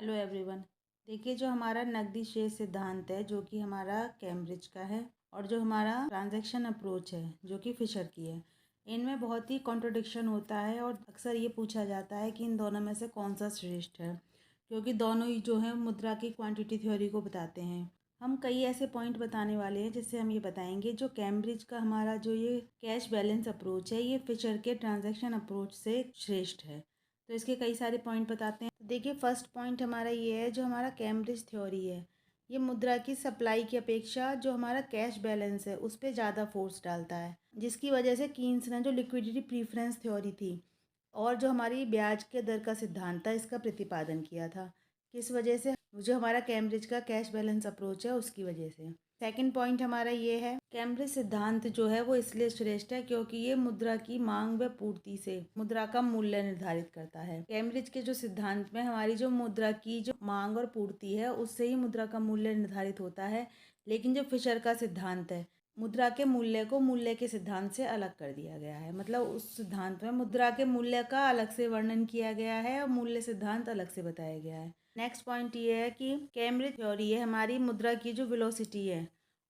Hello everyone. देखिए, जो हमारा नकदी शेष सिद्धांत है जो कि हमारा कैम्ब्रिज का है और जो हमारा ट्रांजैक्शन अप्रोच है जो कि फिशर की है, इनमें बहुत ही कॉन्ट्रडिक्शन होता है और अक्सर ये पूछा जाता है कि इन दोनों में से कौन सा श्रेष्ठ है, क्योंकि दोनों ही जो है मुद्रा की क्वांटिटी थ्योरी को बताते हैं। हम कई ऐसे पॉइंट बताने वाले हैं जिससे हम ये बताएंगे जो कैम्ब्रिज का हमारा जो ये कैश बैलेंस अप्रोच है ये फिशर के ट्रांजैक्शन अप्रोच से श्रेष्ठ है। तो इसके कई सारे पॉइंट बताते हैं। तो देखिए, फर्स्ट पॉइंट हमारा ये है, जो हमारा कैम्ब्रिज थ्योरी है ये मुद्रा की सप्लाई की अपेक्षा जो हमारा कैश बैलेंस है उस पर ज़्यादा फोर्स डालता है, जिसकी वजह से कीन्स ने जो लिक्विडिटी प्रीफरेंस थ्योरी थी और जो हमारी ब्याज के दर का सिद्धांत था इसका प्रतिपादन किया था। किस वजह से? जो हमारा कैम्ब्रिज का कैश बैलेंस अप्रोच है उसकी वजह से। सेकंड पॉइंट हमारा ये है, कैम्ब्रिज सिद्धांत जो है वो इसलिए श्रेष्ठ है क्योंकि ये मुद्रा की मांग व पूर्ति से मुद्रा का मूल्य निर्धारित करता है। कैम्ब्रिज के जो सिद्धांत में हमारी जो मुद्रा की जो मांग और पूर्ति है उससे ही मुद्रा का मूल्य निर्धारित होता है, लेकिन जो फिशर का सिद्धांत है मुद्रा के मूल्य को मूल्य के सिद्धांत से अलग कर दिया गया है। मतलब उस सिद्धांत में मुद्रा के मूल्य का अलग से वर्णन किया गया है और मूल्य सिद्धांत अलग से बताया गया है। नेक्स्ट पॉइंट ये है कि कैम्ब्रिज थ्योरी है हमारी मुद्रा की जो वेलोसिटी है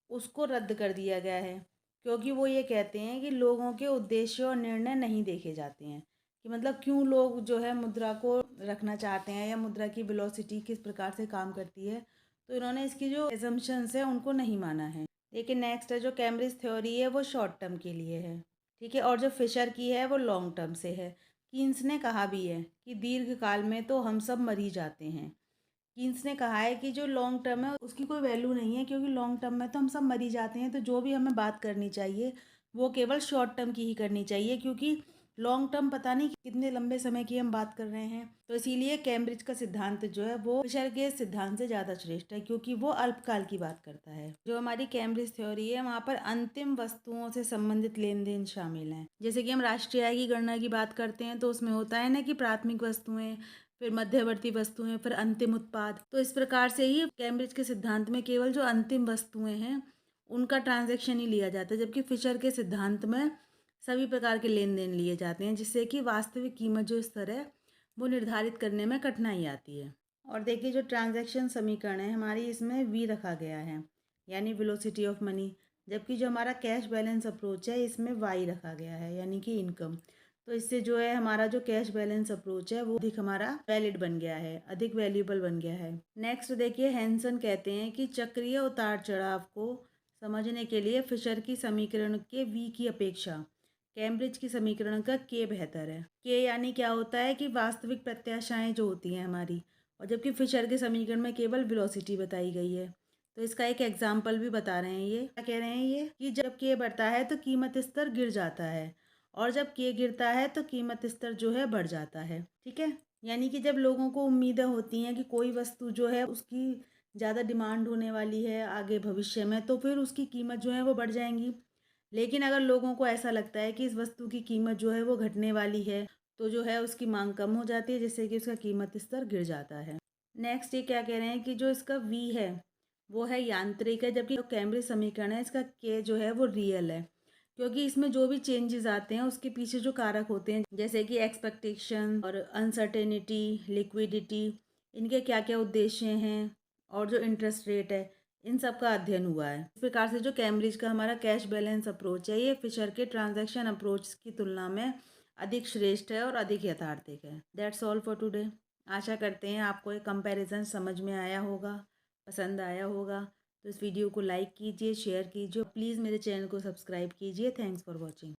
उसको रद्द कर दिया गया है, क्योंकि वो ये कहते हैं कि लोगों के उद्देश्य और निर्णय नहीं देखे जाते हैं, कि मतलब क्यों लोग जो है मुद्रा को रखना चाहते हैं या मुद्रा की वेलोसिटी किस प्रकार से काम करती है। तो इन्होंने इसकी जो एजम्पशंस है उनको नहीं माना है। लेकिन नेक्स्ट है, जो कैम्ब्रिज थ्योरी है वो शॉर्ट टर्म के लिए है, ठीक है, और जो फिशर की है वो लॉन्ग टर्म से है। कीन्स ने कहा भी है कि दीर्घ काल में तो हम सब मर ही जाते हैं। कीन्स ने कहा है कि जो लॉन्ग टर्म है उसकी कोई वैल्यू नहीं है, क्योंकि लॉन्ग टर्म में तो हम सब मर ही जाते हैं। तो जो भी हमें बात करनी चाहिए वो केवल शॉर्ट टर्म की ही करनी चाहिए, क्योंकि लॉन्ग टर्म पता नहीं कितने लंबे समय की हम बात कर रहे हैं। तो इसीलिए कैम्ब्रिज का सिद्धांत जो है वो फिशर के सिद्धांत से ज़्यादा श्रेष्ठ है, क्योंकि वो अल्पकाल की बात करता है। जो हमारी कैम्ब्रिज थ्योरी है वहाँ पर अंतिम वस्तुओं से संबंधित लेन देन शामिल हैं। जैसे कि हम राष्ट्रीय आय की गणना की बात करते हैं तो उसमें होता है ना कि प्राथमिक वस्तुएं, फिर मध्यवर्ती वस्तुएं, फिर अंतिम उत्पाद। तो इस प्रकार से ही कैम्ब्रिज के सिद्धांत में केवल जो अंतिम वस्तुएं हैं उनका ट्रांजैक्शन ही लिया जाता है, जबकि फिशर के सिद्धांत में सभी प्रकार के लेन देन लिए जाते हैं, जिससे कि वास्तविक कीमत जो स्तर है वो निर्धारित करने में कठिनाई आती है। और देखिए, जो ट्रांजैक्शन समीकरण है हमारी इसमें वी रखा गया है, यानी वेलोसिटी ऑफ मनी, जबकि जो हमारा कैश बैलेंस अप्रोच है इसमें वाई रखा गया है, यानी कि इनकम। तो इससे जो है हमारा जो कैश बैलेंस अप्रोच है वो अधिक हमारा वैलिड बन गया है, अधिक वैल्यूएबल बन गया है। नेक्स्ट देखिए, हैंसन कहते हैं कि चक्रीय उतार चढ़ाव को समझने के लिए फिशर की समीकरण के वी की अपेक्षा कैम्ब्रिज की समीकरण का के बेहतर है। के यानी क्या होता है कि वास्तविक प्रत्याशाएं जो होती हैं हमारी, और जबकि फिशर के समीकरण में केवल वेलोसिटी बताई गई है। तो इसका एक एग्जाम्पल भी बता रहे हैं। ये क्या कह रहे हैं, ये कि जब के बढ़ता है तो कीमत स्तर गिर जाता है, और जब के गिरता है तो कीमत स्तर जो है बढ़ जाता है। ठीक है, यानी कि जब लोगों को उम्मीदें होती हैं कि कोई वस्तु जो है उसकी ज़्यादा डिमांड होने वाली है आगे भविष्य में, तो फिर उसकी कीमत जो है वो बढ़ जाएंगी। लेकिन अगर लोगों को ऐसा लगता है कि इस वस्तु की कीमत जो है वो घटने वाली है, तो जो है उसकी मांग कम हो जाती है, जिससे कि उसका कीमत स्तर गिर जाता है। नेक्स्ट ये क्या कह रहे हैं कि जो इसका वी है वो है यांत्रिक है, जबकि जो कैम्ब्रिज समीकरण है इसका के जो है वो रियल है, क्योंकि इसमें जो भी चेंजेस आते हैं उसके पीछे जो कारक होते हैं, जैसे कि एक्सपेक्टेशन और अनसर्टेनिटी, लिक्विडिटी, इनके क्या क्या उद्देश्य हैं, और जो इंटरेस्ट रेट है, इन सब का अध्ययन हुआ है। इस प्रकार से जो कैम्ब्रिज का हमारा कैश बैलेंस अप्रोच है ये फिशर के ट्रांजैक्शन अप्रोच की तुलना में अधिक श्रेष्ठ है और अधिक यथार्थिक है। That's all for today. आशा करते हैं आपको ये कंपैरिजन समझ में आया होगा, पसंद आया होगा। तो इस वीडियो को लाइक कीजिए, शेयर कीजिए, प्लीज़ मेरे चैनल को सब्सक्राइब कीजिए। Thanks for watching.